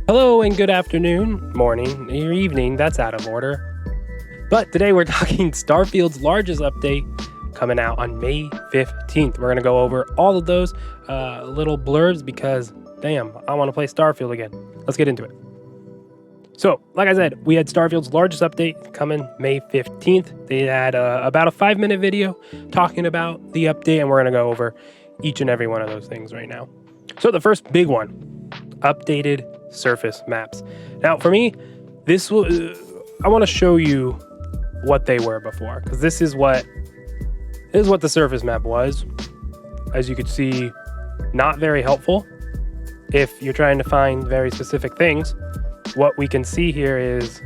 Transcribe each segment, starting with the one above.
Hello and good afternoon, morning, or evening, that's out of order. But today we're talking Starfield's largest update coming out on May 15th. We're going to go over all of those little blurbs because, damn, I want to play Starfield again. Let's get into it. So, like I said, we had Starfield's largest update coming May 15th. They had about a 5-minute video talking about the update, and we're going to go over each and every one of those things right now. So the first big one, updated surface maps. Now, for me, I want to show you what they were before, because this is what the surface map was. As you could see, not very helpful if you're trying to find very specific things. What we can see here is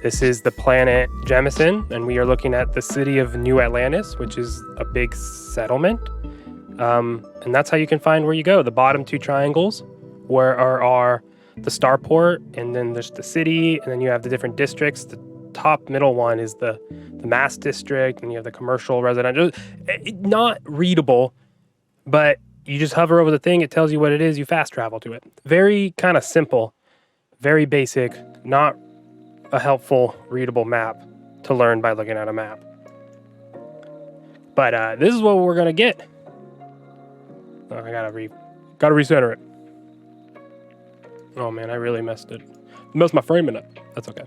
this is the planet Jemison, and we are looking at the city of New Atlantis, which is a big settlement. And that's how you can find where you go. The bottom two triangles are the starport, and then there's the city, and then you have the different districts. The top middle one is the mass district, and you have the commercial, residential. Not readable, but you just hover over the thing, it tells you what it is, you fast travel to it. Very kind of simple, very basic, not a helpful readable map to learn by looking at a map. But this is what we're gonna get. Oh, I gotta recenter it. Oh man, I really messed my framing up. That's okay.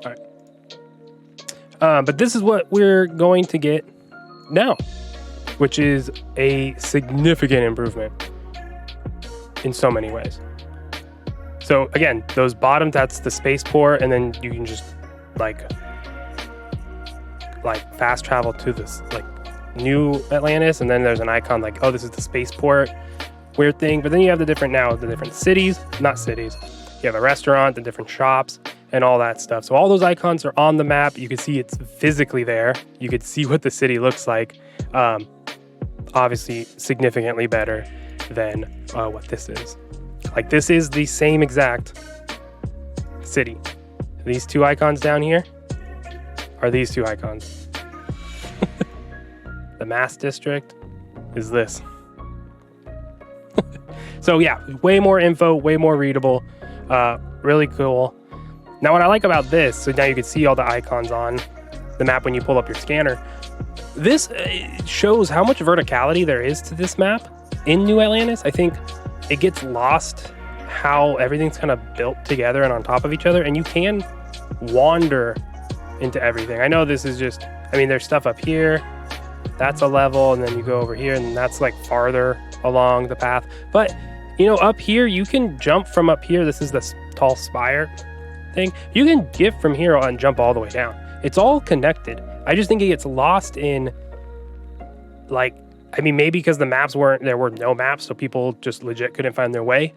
All right. But this is what we're going to get now, which is a significant improvement in so many ways. So again, those bottom, that's the spaceport, and then you can just like fast travel to this New Atlantis, and then there's an icon like, oh, this is the spaceport, weird thing. But then you have the different cities, not cities. You have a restaurant, the different shops, and all that stuff. So all those icons are on the map. You can see it's physically there. You could see what the city looks like. Obviously, significantly better than what this is. Like, this is the same exact city. These two icons down here are these two icons. The mass district is this. So yeah, way more info, way more readable, really cool. Now what I like about this, so now you can see all the icons on the map when you pull up your scanner. This shows how much verticality there is to this map in New Atlantis. I think it gets lost how everything's kind of built together and on top of each other, and you can wander into everything. I know this is just, there's stuff up here. That's a level, and then you go over here, and that's like farther along the path. But, up here, you can jump from up here. This is the tall spire thing. You can get from here and jump all the way down. It's all connected. I just think it gets lost in, maybe because there were no maps, so people just legit couldn't find their way.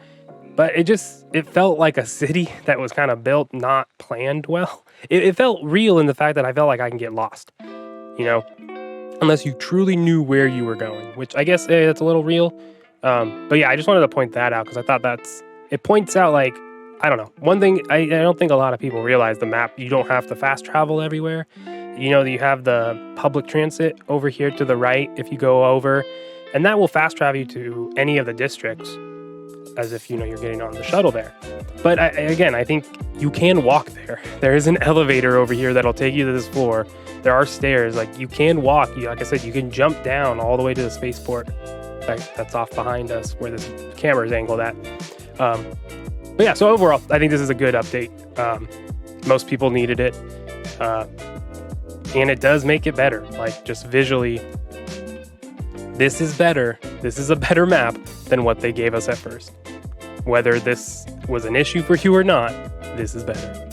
But it felt like a city that was kind of built, not planned well. It felt real in the fact that I felt like I can get lost, unless you truly knew where you were going, which I guess that's a little real. But yeah, I just wanted to point that out because I thought it points out, I don't know. One thing, I don't think a lot of people realize the map, you don't have to fast travel everywhere. You have the public transit over here to the right if you go over, and that will fast travel you to any of the districts as if, you're getting on the shuttle there. But I think you can walk there. There is an elevator over here that'll take you to this floor. There are stairs, you can walk. Like I said, you can jump down all the way to the spaceport. That's off behind us where this camera's angled at. But yeah, so overall, I think this is a good update. Most people needed it. And it does make it better. Just visually, this is better. This is a better map than what they gave us at first. Whether this was an issue for you or not, this is better.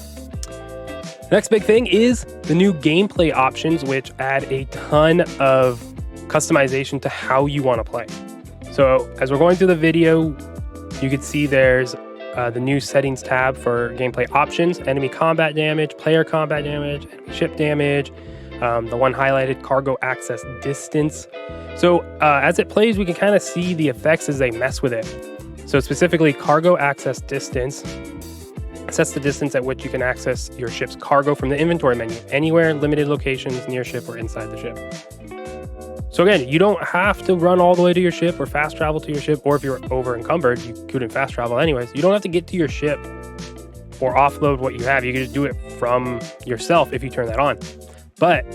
Next big thing is the new gameplay options, which add a ton of customization to how you want to play. So as we're going through the video, you can see there's the new settings tab for gameplay options, enemy combat damage, player combat damage, enemy ship damage, the one highlighted cargo access distance. So as it plays, we can kind of see the effects as they mess with it. So specifically, cargo access distance sets the distance at which you can access your ship's cargo from the inventory menu, anywhere, limited locations, near ship, or inside the ship. So again, you don't have to run all the way to your ship or fast travel to your ship, or if you're over encumbered, you couldn't fast travel anyways. You don't have to get to your ship or offload what you have. You can just do it from yourself if you turn that on. But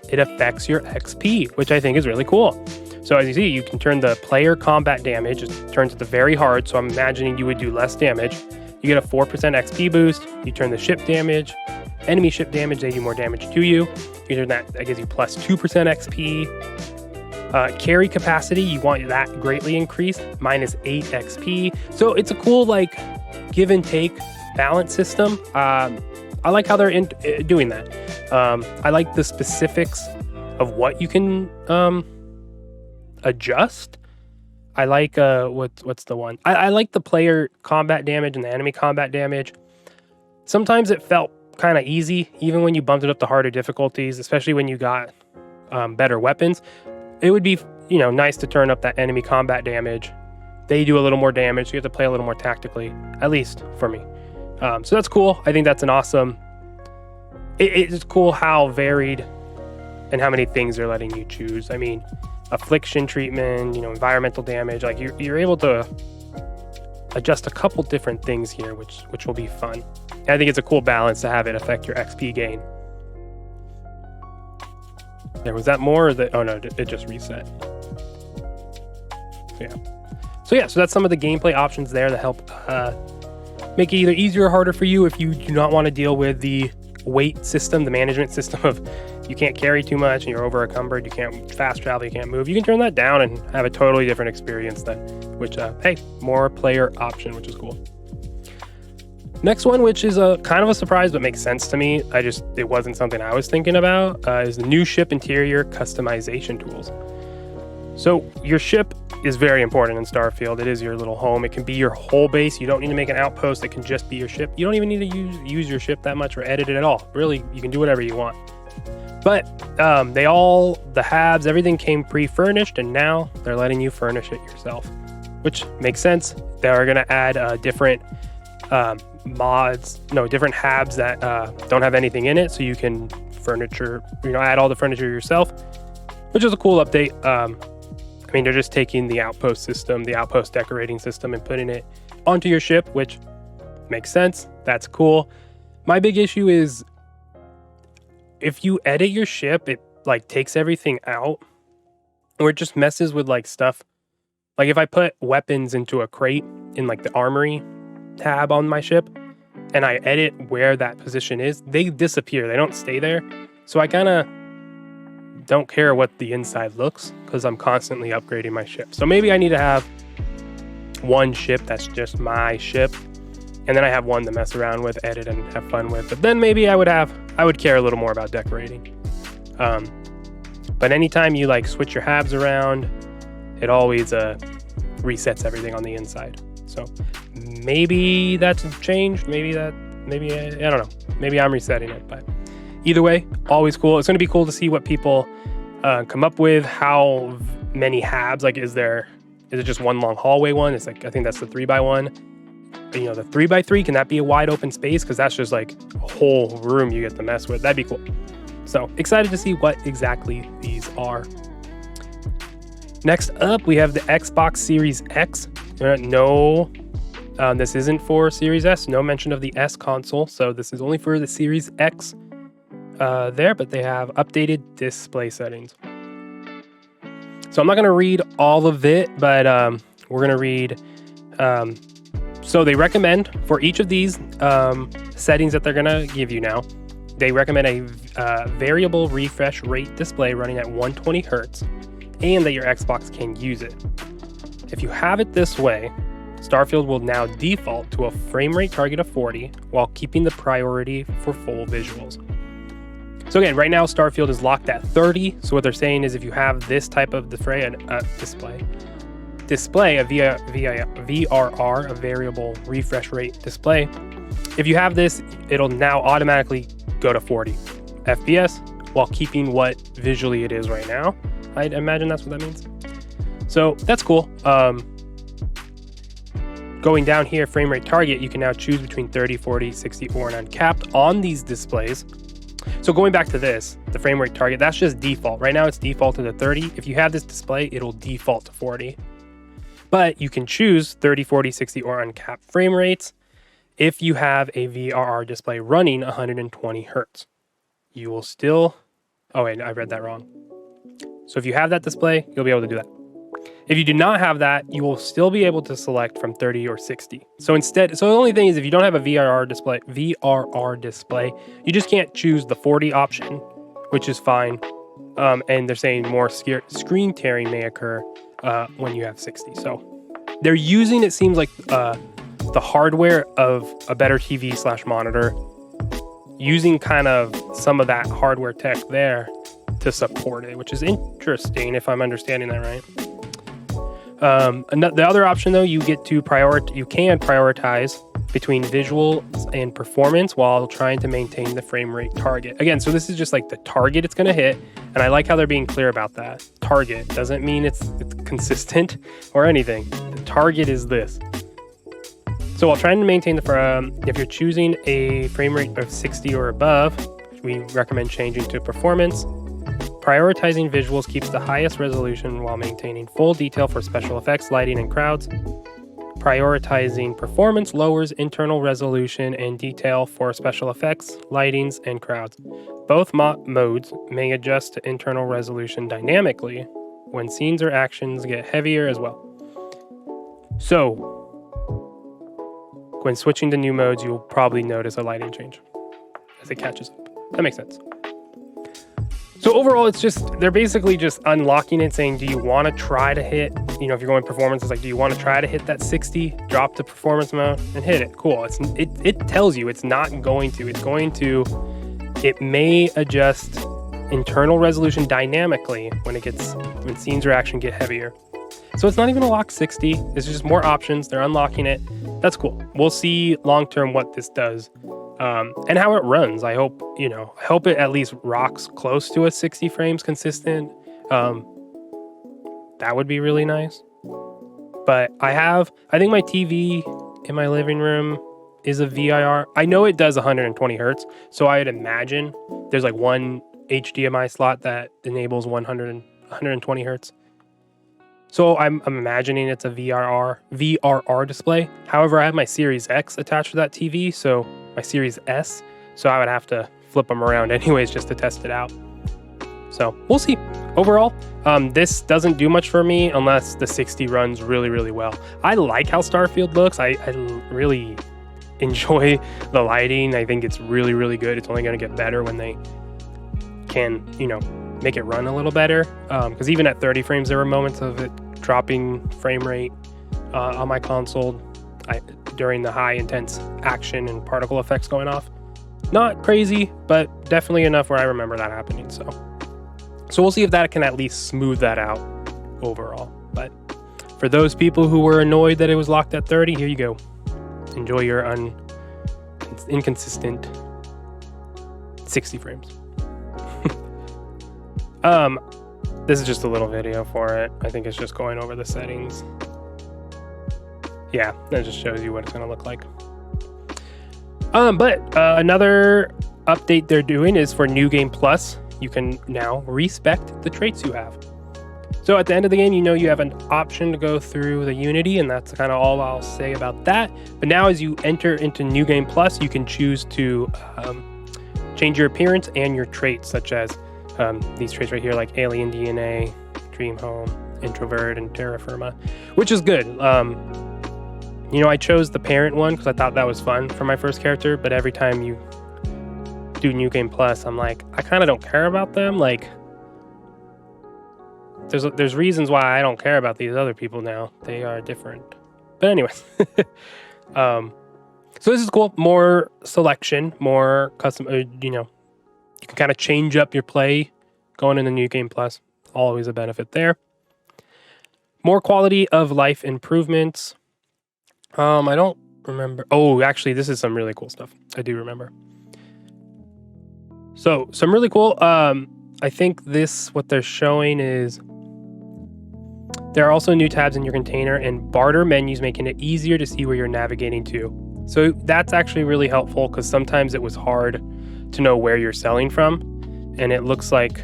it affects your XP, which I think is really cool. So as you see, you can turn the player combat damage, it turns it to very hard. So I'm imagining you would do less damage. You get a 4% XP boost. You turn the ship damage, enemy ship damage, they do more damage to you. You turn that gives you plus 2% XP. Carry capacity, you want that greatly increased, minus 8 XP. So it's a cool like give and take balance system. I like how they're doing that. I like the specifics of what you can adjust. I like what's the one? I like the player combat damage and the enemy combat damage. Sometimes it felt kind of easy, even when you bumped it up to harder difficulties, especially when you got better weapons. It would be, nice to turn up that enemy combat damage. They do a little more damage, so you have to play a little more tactically, at least for me. So that's cool. I think that's an awesome. It's cool how varied and how many things they're letting you choose. I mean, affliction treatment, environmental damage. Like you're able to adjust a couple different things here, which will be fun. And I think it's a cool balance to have it affect your XP gain. There was that more. Oh no, it just reset. So that's some of the gameplay options there that help make it either easier or harder for you if you do not want to deal with the weight system, the management system of you can't carry too much and you're over encumbered, you can't fast travel, you can't move. You can turn that down and have a totally different experience hey, more player option, which is cool. Next one, which is a kind of a surprise but makes sense to me, it wasn't something I was thinking about, is the new ship interior customization tools. So your ship is very important in Starfield. It is your little home. It can be your whole base. You don't need to make an outpost. It can just be your ship. You don't even need to use your ship that much or edit it at all. Really, you can do whatever you want. But the habs, everything came pre-furnished, and now they're letting you furnish it yourself, which makes sense. They are going to add different different habs that don't have anything in it, so you can add all the furniture yourself, which is a cool update. They're just taking the outpost system, the outpost decorating system, and putting it onto your ship, which makes sense. That's cool. My big issue is if you edit your ship, it takes everything out, or it just messes with stuff. Like if I put weapons into a crate in the armory tab on my ship, and I edit where that position is, they disappear. They don't stay there. So I kind of don't care what the inside looks because I'm constantly upgrading my ship. So maybe I need to have one ship that's just my ship, and then I have one to mess around with, edit, and have fun with. But then maybe I would care a little more about decorating. But anytime you like switch your habs around, it always resets everything on the inside. So maybe that's changed. Maybe I don't know. Maybe I'm resetting it. But either way, always cool. It's going to be cool to see what people come up with. How many habs? Like, is it just one long hallway one? It's like, I think that's the 3x1. You know, the 3x3, can that be a wide open space? Because that's just like a whole room you get to mess with. That'd be cool. So excited to see what exactly these are. Next up, we have the Xbox Series X. No, this isn't for Series S. No mention of the S console. So this is only for the Series X there, but they have updated display settings. So I'm not going to read all of it, but we're going to read. So they recommend for each of these settings that they're going to give you now, they recommend a variable refresh rate display running at 120 Hertz and that your Xbox can use it. If you have it this way, Starfield will now default to a frame rate target of 40 while keeping the priority for full visuals. So again, right now Starfield is locked at 30. So what they're saying is if you have this type of display, a VRR, a variable refresh rate display, if you have this, it'll now automatically go to 40 FPS while keeping what visually it is right now. I'd imagine that's what that means. So that's cool. Going down here, frame rate target, you can now choose between 30, 40, 60, or an uncapped on these displays. So going back to this, the frame rate target, that's just default. Right now it's defaulted to 30. If you have this display, it'll default to 40. But you can choose 30, 40, 60, or uncapped frame rates if you have a VRR display running 120 hertz. You will still... Oh, wait, I read that wrong. So if you have that display, you'll be able to do that. If you do not have that, you will still be able to select from 30 or 60. So the only thing is if you don't have a VRR display, you just can't choose the 40 option, which is fine. And they're saying more screen tearing may occur when you have 60. So they're using, it seems like, the hardware of a better TV/monitor, using kind of some of that hardware tech there to support it, which is interesting if I'm understanding that right. The other option, though, you can prioritize between visuals and performance while trying to maintain the frame rate target. Again, so this is just like the target it's going to hit, and I like how they're being clear about that. Target doesn't mean it's consistent or anything. The target is this. So while trying to maintain if you're choosing a frame rate of 60 or above, we recommend changing to performance. Prioritizing visuals keeps the highest resolution while maintaining full detail for special effects, lighting, and crowds. Prioritizing performance lowers internal resolution and detail for special effects, lightings, and crowds. Both modes may adjust to internal resolution dynamically when scenes or actions get heavier as well. So, when switching to new modes, you'll probably notice a lighting change as it catches up. That makes sense. So overall, they're basically just unlocking it, saying, do you want to try to hit, if you're going performance, it's like, do you want to try to hit that 60, drop to performance mode and hit it? Cool. It tells you it's not going to. It may adjust internal resolution dynamically when scenes or action get heavier. So it's not even a lock 60. It's just more options. They're unlocking it. That's cool. We'll see long-term what this does. And how it runs. I hope it at least rocks close to a 60 frames consistent. That would be really nice. But I think my TV in my living room is a VIR. I know it does 120 hertz, so I would imagine there's like one HDMI slot that enables 120 hertz. So I'm imagining it's a VRR display. However, I have my Series X attached to that TV, so my Series S, so I would have to flip them around anyways just to test it out. So we'll see. Overall, this doesn't do much for me unless the 60 runs really, really well. I like how Starfield looks. I really enjoy the lighting. I think it's really, really good. It's only going to get better when they can, make it run a little better. Because even at 30 frames, there were moments of it dropping frame rate on my console during the high intense action and particle effects going off. Not crazy, but definitely enough where I remember that happening. So we'll see if that can at least smooth that out overall. But for those people who were annoyed that it was locked at 30, here you go. Enjoy your inconsistent 60 frames. This is just a little video for it. I think it's just going over the settings. Yeah, that just shows you what it's going to look like. But another update they're doing is for New Game Plus. You can now respect the traits you have. So at the end of the game, you have an option to go through the Unity, and that's kind of all I'll say about that. But now as you enter into New Game Plus, you can choose to change your appearance and your traits, such as these traits right here, like Alien DNA, Dream Home, Introvert, and Terra Firma, which is good. I chose the parent one because I thought that was fun for my first character, but every time you do New Game Plus, I'm like, I kind of don't care about them. Like, there's reasons why I don't care about these other people now. They are different. But anyways, so this is cool. More selection, more custom. You can kind of change up your play going into New Game Plus. Always a benefit there. More quality of life improvements. I don't remember. Oh, actually, this is some really cool stuff. I do remember. So some really cool. I think what they're showing is there are also new tabs in your container and barter menus, making it easier to see where you're navigating to. So that's actually really helpful because sometimes it was hard to know where you're selling from. And it looks like,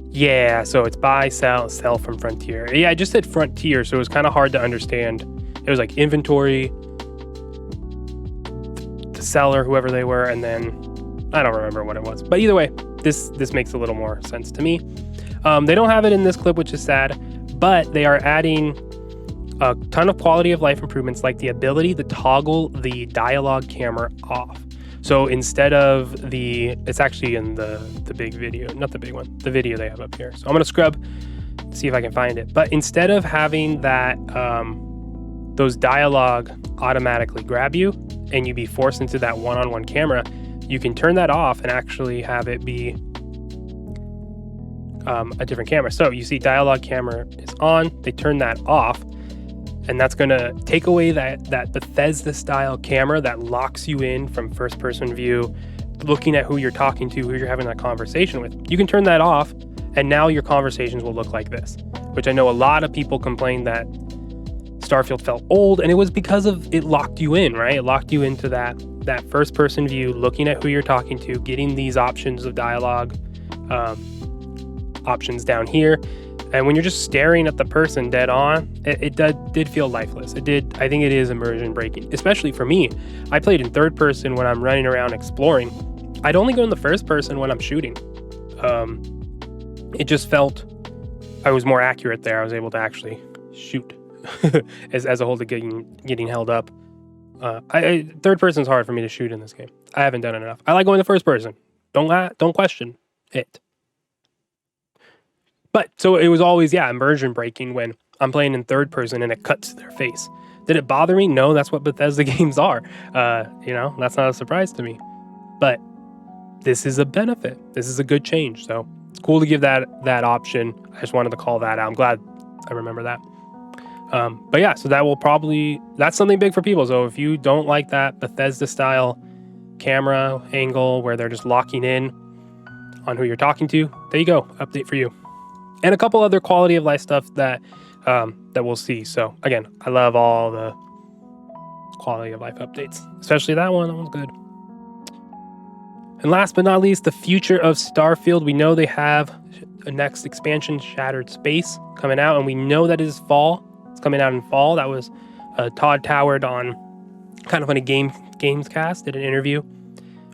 yeah, so it's buy, sell from Frontier. Yeah, I just said Frontier, so it was kind of hard to understand. It was like inventory, the seller, whoever they were, and then I don't remember what it was. But either way, this makes a little more sense to me. They don't have it in this clip, which is sad, but they are adding a ton of quality of life improvements, like the ability to toggle the dialogue camera off. So instead of it's actually in the big video, not the big one, the video they have up here. So I'm gonna scrub, see if I can find it. But instead of having that, those dialogue automatically grab you and you be forced into that one-on-one camera, you can turn that off and actually have it be a different camera. So you see dialogue camera is on, they turn that off, and that's gonna take away that Bethesda style camera that locks you in from first person view, looking at who you're talking to, who you're having that conversation with. You can turn that off, and now your conversations will look like this, which I know a lot of people complained that Starfield felt old, and it was because of it locked you in, right? It locked you into that first person view, looking at who you're talking to, getting these options of dialogue, options down here. And when you're just staring at the person dead on, it did feel lifeless. It did. I think it is immersion breaking, especially for me. I played in third person when I'm running around exploring. I'd only go in the first person when I'm shooting. It just felt I was more accurate there. I was able to actually shoot as a whole to getting held up. Third person is hard for me to shoot in this game. I haven't done it enough. I like going to first person. Don't question it. But so it was always, immersion breaking when I'm playing in third person and it cuts to their face. Did it bother me? No, that's what Bethesda games are. That's not a surprise to me. But this is a benefit. This is a good change. So it's cool to give that option. I just wanted to call that out. I'm glad I remember that. But yeah, so that's something big for people. So if you don't like that Bethesda style camera angle where they're just locking in on who you're talking to, there you go, update for you. And a couple other quality of life stuff that we'll see. So again, I love all the quality of life updates, especially that one. That one's good. And last but not least, the future of Starfield. We know they have a next expansion, Shattered Space, coming out, and we know that it is fall. It's coming out in fall. That was Todd Toward on Kind of Funny Gamescast did an interview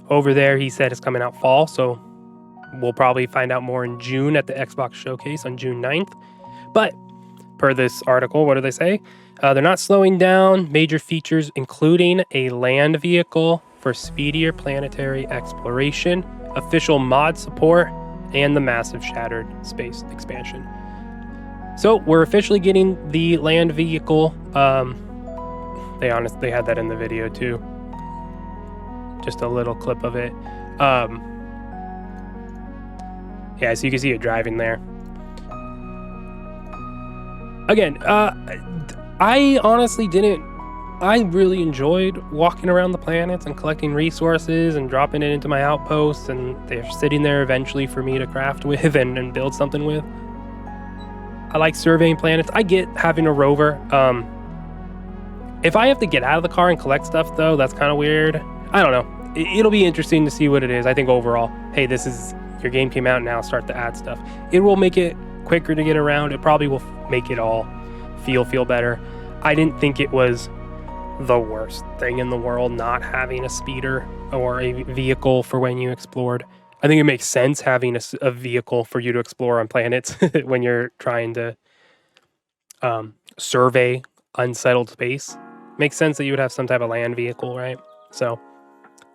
over there. He said it's coming out fall, so we'll probably find out more in June at the Xbox Showcase on June 9th. But per this article, what do they say? They're not slowing down. Major features including a land vehicle for speedier planetary exploration, official mod support, and the massive Shattered Space expansion. So we're officially getting the land vehicle. They had that in the video too. Just a little clip of it. Yeah, so you can see it driving there. Again, I honestly I really enjoyed walking around the planets and collecting resources and dropping it into my outposts, and they're sitting there eventually for me to craft with and build something with. I like surveying planets. I get having a rover. If I have to get out of the car and collect stuff, though, that's kind of weird. I don't know. It'll be interesting to see what it is. I think overall, hey, your game came out, now start to add stuff. It will make it quicker to get around. It probably will make it all feel better. I didn't think it was the worst thing in the world not having a speeder or a vehicle for when you explored. I think it makes sense having a vehicle for you to explore on planets when you're trying to survey unsettled space. Makes sense that you would have some type of land vehicle, right? So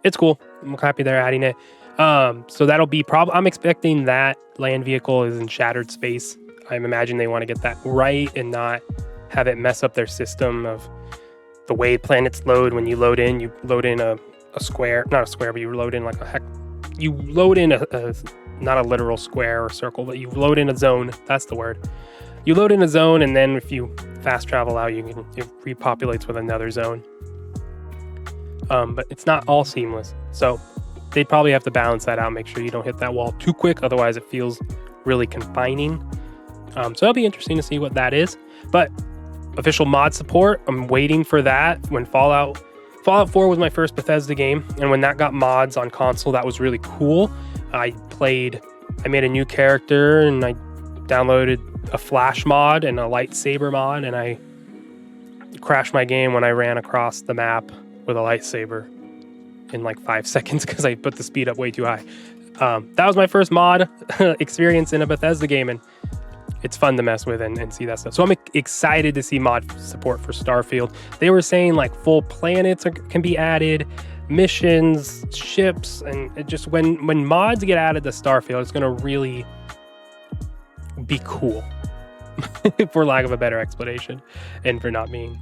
it's cool. I'm happy they're adding it. So that'll be I'm expecting that land vehicle is in Shattered Space. I imagine they want to get that right and not have it mess up their system of the way planets load. When you load in a square, not a square, but you load in like you load in a not a literal square or circle, but you load in a zone. That's the word. You load in a zone, and then if you fast travel out, it repopulates with another zone. But it's not all seamless. So they'd probably have to balance that out, make sure you don't hit that wall too quick. Otherwise, it feels really confining. So it'll be interesting to see what that is. But official mod support, I'm waiting for that when Fallout Fallout 4 was my first Bethesda game, and when that got mods on console, that was really cool. I made a new character, and I downloaded a flash mod and a lightsaber mod, and I crashed my game when I ran across the map with a lightsaber in like 5 seconds because I put the speed up way too high. That was my first mod experience in a Bethesda game, and it's fun to mess with and see that stuff. So I'm excited to see mod support for Starfield. They were saying like full planets can be added, missions, ships, and it just when mods get added to Starfield, it's gonna really be cool, for lack of a better explanation, and for not being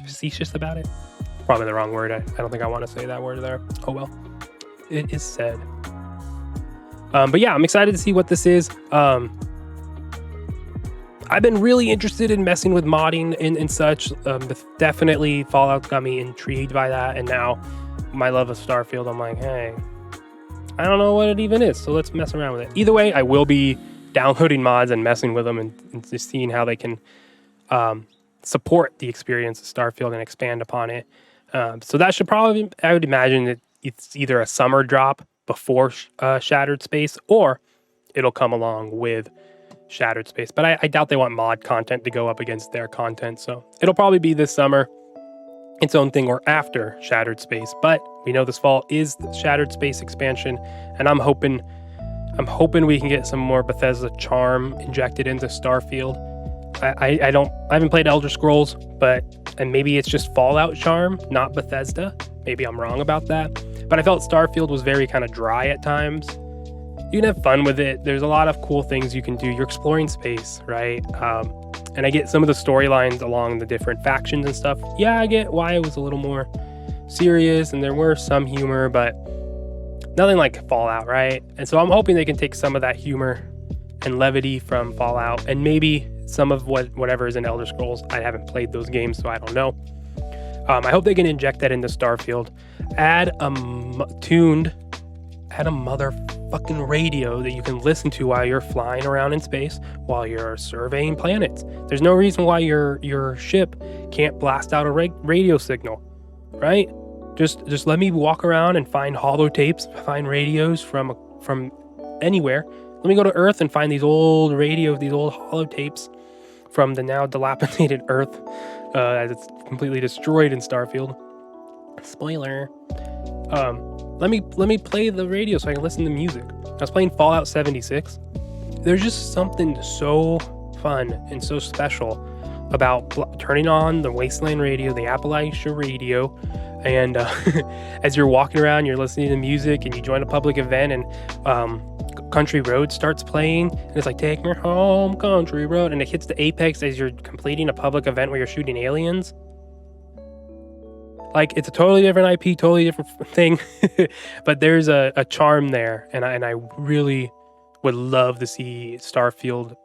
facetious about it. Probably the wrong word. I don't think I want to say that word there. Oh well, it is said. But yeah, I'm excited to see what this is. I've been really interested in messing with modding and such. Definitely Fallout got me intrigued by that, and now my love of Starfield, I'm like, hey, I don't know what it even is, so let's mess around with it. Either way, I will be downloading mods and messing with them and just seeing how they can support the experience of Starfield and expand upon it. So that should probably, I would imagine that it's either a summer drop before Shattered Space, or it'll come along with Shattered Space. But I doubt they want mod content to go up against their content, so it'll probably be this summer, its own thing, or after Shattered Space. But we know this fall is the Shattered Space expansion, and I'm hoping we can get some more Bethesda charm injected into Starfield. I haven't played Elder Scrolls, and maybe it's just Fallout charm, not Bethesda. Maybe I'm wrong about that. But I felt Starfield was very kind of dry at times. You can have fun with it. There's a lot of cool things you can do. You're exploring space, right? And I get some of the storylines along the different factions and stuff. Yeah, I get why it was a little more serious, and there were some humor, but nothing like Fallout, right? And so I'm hoping they can take some of that humor and levity from Fallout, and maybe some of whatever is in Elder Scrolls. I haven't played those games, so I don't know. I hope they can inject that into Starfield. Add a motherfucking radio that you can listen to while you're flying around in space, while you're surveying planets. There's no reason why your ship can't blast out a radio signal, right? Just let me walk around and find holotapes, find radios from anywhere. Let me go to Earth and find these old holotapes from the now dilapidated Earth, as it's completely destroyed in Starfield. Spoiler. Let me play the radio so I can listen to music. I was playing Fallout 76. There's just something so fun and so special about turning on the Wasteland radio, the Appalachia radio, and as you're walking around, you're listening to music, and you join a public event, and Country Road starts playing, and it's like, take me home, Country Road, and it hits the apex as you're completing a public event where you're shooting aliens. Like, it's a totally different IP, totally different thing, but there's a charm there, and I really would love to see Starfield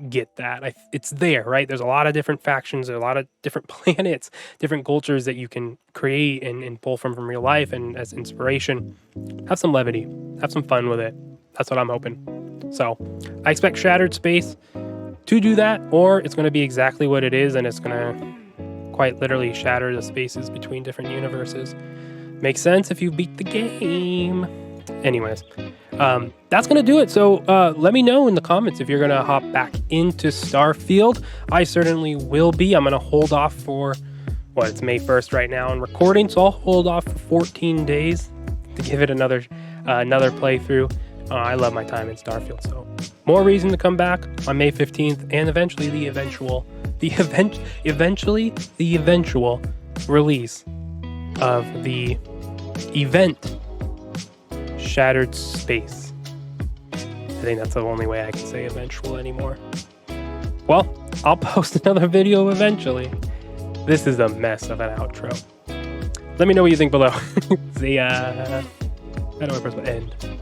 get that. It's there, right? There's a lot of different factions, there's a lot of different planets, different cultures that you can create and pull from real life and as inspiration. Have some levity, have some fun with it. That's what I'm hoping. So I expect Shattered Space to do that, or it's going to be exactly what it is, and it's going to quite literally shatter the spaces between different universes. Makes sense if you beat the game. Anyways, that's going to do it. So let me know in the comments if you're going to hop back into Starfield. I certainly will be. I'm going to hold off for, it's May 1st right now in recording, so I'll hold off for 14 days to give it another playthrough. I love my time in Starfield, so more reason to come back on May 15th, and eventually the eventual release of the event Shattered Space. I think that's the only way I can say eventual anymore. Well, I'll post another video eventually. This is a mess of an outro. Let me know what you think below. See ya. How do I press the end?